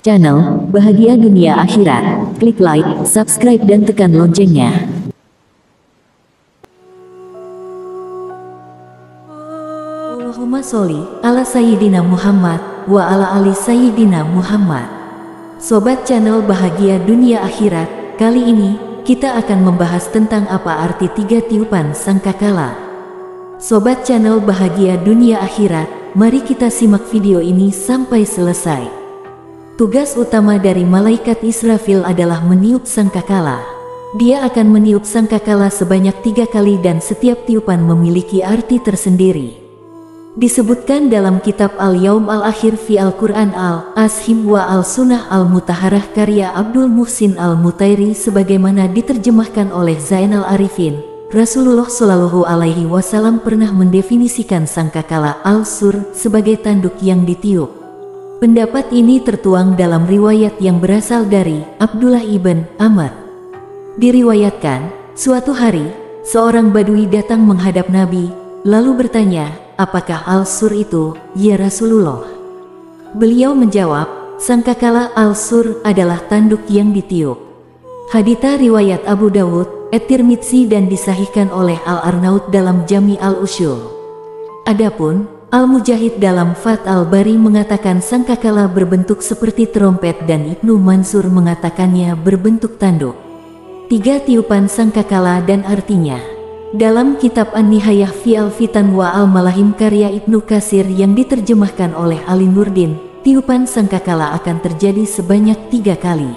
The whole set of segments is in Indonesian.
channel Bahagia Dunia Akhirat. Klik like, subscribe dan tekan loncengnya. Allahumma sholli ala Sayyidina Muhammad wa ala ali Sayyidina Muhammad. Sobat channel Bahagia Dunia Akhirat, kali ini kita akan membahas tentang apa arti 3 tiupan sangkakala. Sobat channel Bahagia Dunia Akhirat, mari kita simak video ini sampai selesai. Tugas utama dari malaikat Israfil adalah meniup sangkakala. Dia akan meniup sangkakala sebanyak 3 kali dan setiap tiupan memiliki arti tersendiri. Disebutkan dalam kitab Al-Yaum Al-Akhir fi Al-Quran Al-Ashim wa Al-Sunnah Al-Mutaharah karya Abdul Muhsin Al-Mutairi sebagaimana diterjemahkan oleh Zainal Arifin. Rasulullah Shallallahu Alaihi Wasallam pernah mendefinisikan sangkakala al-sur sebagai tanduk yang ditiup. Pendapat ini tertuang dalam riwayat yang berasal dari Abdullah ibn Amr. Diriwayatkan, suatu hari, seorang badui datang menghadap Nabi, lalu bertanya, apakah al-sur itu, ya Rasulullah? Beliau menjawab, sangkakala al-sur adalah tanduk yang ditiup. Hadits riwayat Abu Dawud, At-Tirmidzi dan disahihkan oleh Al-Arnaud dalam Jami Al-Usyul. Adapun Al-Mujahid dalam Fath Al-Bari mengatakan sangkakala berbentuk seperti trompet dan Ibnu Mansur mengatakannya berbentuk tanduk. 3 tiupan sangkakala dan artinya. Dalam kitab An-Nihayah fi Al-Fitan wa Al-Malahim karya Ibnu Katsir yang diterjemahkan oleh Ali Nurdin, tiupan sangkakala akan terjadi sebanyak 3 kali.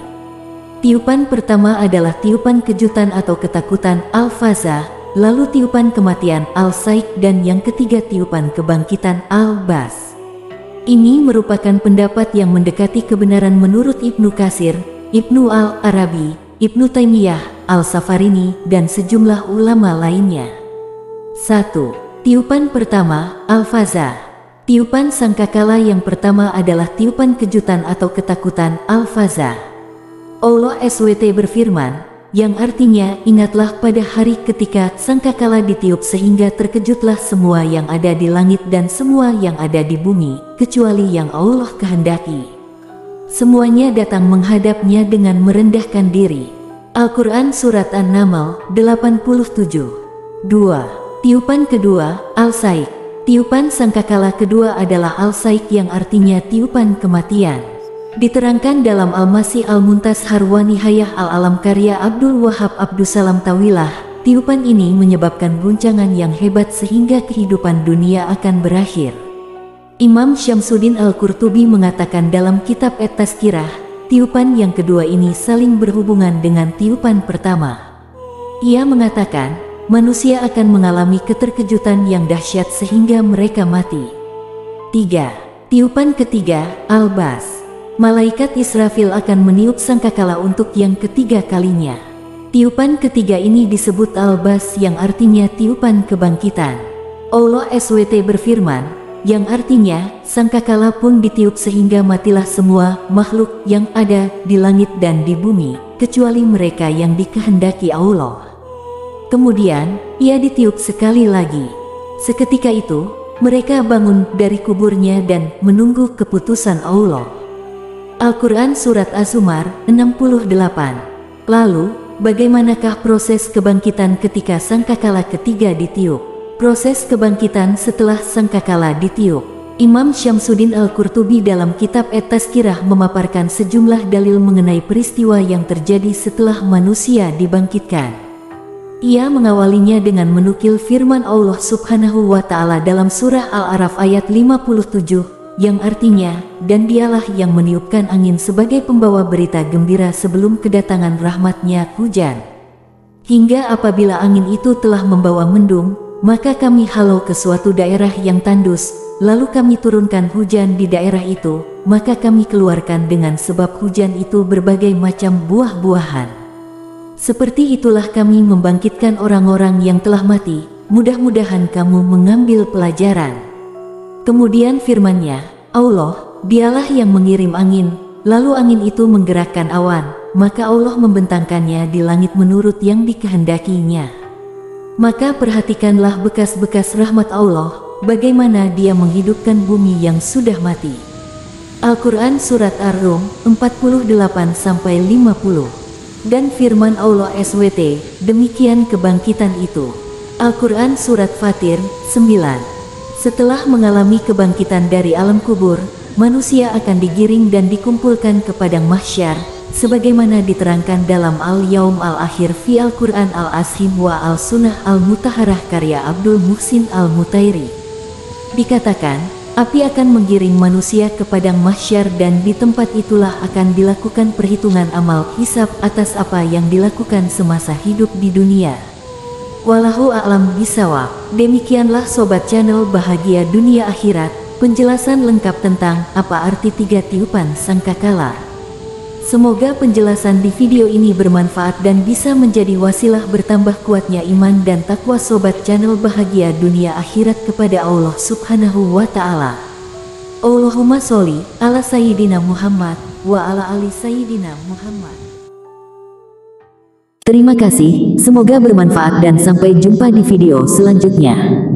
Tiupan pertama adalah tiupan kejutan atau ketakutan Al-Faza, lalu tiupan kematian Al-Saik dan yang ketiga tiupan kebangkitan Al-Bas. Ini merupakan pendapat yang mendekati kebenaran menurut Ibnu Katsir, Ibnu Al-Arabi, Ibnu Taimiyah, Al-Safarini, dan sejumlah ulama lainnya. 1. Tiupan pertama, Al-Faza. Tiupan sangkakala yang pertama adalah tiupan kejutan atau ketakutan Al-Faza. Allah SWT berfirman, yang artinya ingatlah pada hari ketika sangkakala ditiup sehingga terkejutlah semua yang ada di langit dan semua yang ada di bumi, kecuali yang Allah kehendaki. Semuanya datang menghadapnya dengan merendahkan diri. Al-Quran Surat An-Naml 87. 2. Tiupan kedua, Al-Saik. Tiupan sangkakala kedua adalah Al-Saik yang artinya tiupan kematian. Diterangkan dalam Al-Masih Al-Muntashar wa Nihayah Al-Alam karya Abdul Wahab Abdussalam Tawilah, tiupan ini menyebabkan guncangan yang hebat sehingga kehidupan dunia akan berakhir. Imam Syamsuddin Al-Qurtubi mengatakan dalam kitab At-Tazkirah, tiupan yang kedua ini saling berhubungan dengan tiupan pertama. Ia mengatakan, manusia akan mengalami keterkejutan yang dahsyat sehingga mereka mati. 3. Tiupan ketiga, Al-Bas. Malaikat Israfil akan meniup sangkakala untuk yang ketiga kalinya. Tiupan ketiga ini disebut Al-Bas yang artinya tiupan kebangkitan. Allah SWT berfirman, yang artinya sangkakala pun ditiup sehingga matilah semua makhluk yang ada di langit dan di bumi, kecuali mereka yang dikehendaki Allah. Kemudian, ia ditiup sekali lagi. Seketika itu, mereka bangun dari kuburnya dan menunggu keputusan Allah. Al-Quran Surat Az-Zumar 68. Lalu, bagaimanakah proses kebangkitan ketika sangkakala ketiga ditiup? Proses kebangkitan setelah sangkakala ditiup. Imam Syamsuddin Al-Qurtubi dalam kitab At-Tazkirah memaparkan sejumlah dalil mengenai peristiwa yang terjadi setelah manusia dibangkitkan. Ia mengawalinya dengan menukil firman Allah Subhanahu wa Ta'ala dalam surah Al-A'raf ayat 57. Yang artinya, dan dialah yang meniupkan angin sebagai pembawa berita gembira sebelum kedatangan rahmatnya hujan. Hingga apabila angin itu telah membawa mendung, maka kami halau ke suatu daerah yang tandus, lalu kami turunkan hujan di daerah itu, maka kami keluarkan dengan sebab hujan itu berbagai macam buah-buahan. Seperti itulah kami membangkitkan orang-orang yang telah mati, mudah-mudahan kamu mengambil pelajaran. Kemudian firman-Nya, Allah, dialah yang mengirim angin, lalu angin itu menggerakkan awan, maka Allah membentangkannya di langit menurut yang dikehendakinya. Maka perhatikanlah bekas-bekas rahmat Allah, bagaimana Dia menghidupkan bumi yang sudah mati. Al-Quran Surat Ar-Rum 48-50. Dan firman Allah SWT, demikian kebangkitan itu. Al-Quran Surat Fatir 9. Setelah mengalami kebangkitan dari alam kubur, manusia akan digiring dan dikumpulkan ke padang mahsyar, sebagaimana diterangkan dalam Al-Yaum Al-Akhir fi Al-Quran Al-Azim wa Al-Sunnah Al-Mutaharah karya Abdul Muhsin Al-Mutairi. Dikatakan, api akan menggiring manusia ke padang mahsyar dan di tempat itulah akan dilakukan perhitungan amal hisab atas apa yang dilakukan semasa hidup di dunia. Wallahu a'lam bishawab. Demikianlah Sobat Channel Bahagia Dunia Akhirat, penjelasan lengkap tentang apa arti 3 tiupan sangkakala. Semoga penjelasan di video ini bermanfaat dan bisa menjadi wasilah bertambah kuatnya iman dan takwa Sobat Channel Bahagia Dunia Akhirat kepada Allah Subhanahu wa Ta'ala. Allahumma sholli ala Sayyidina Muhammad wa ala ali Sayyidina Muhammad. Terima kasih, semoga bermanfaat dan sampai jumpa di video selanjutnya.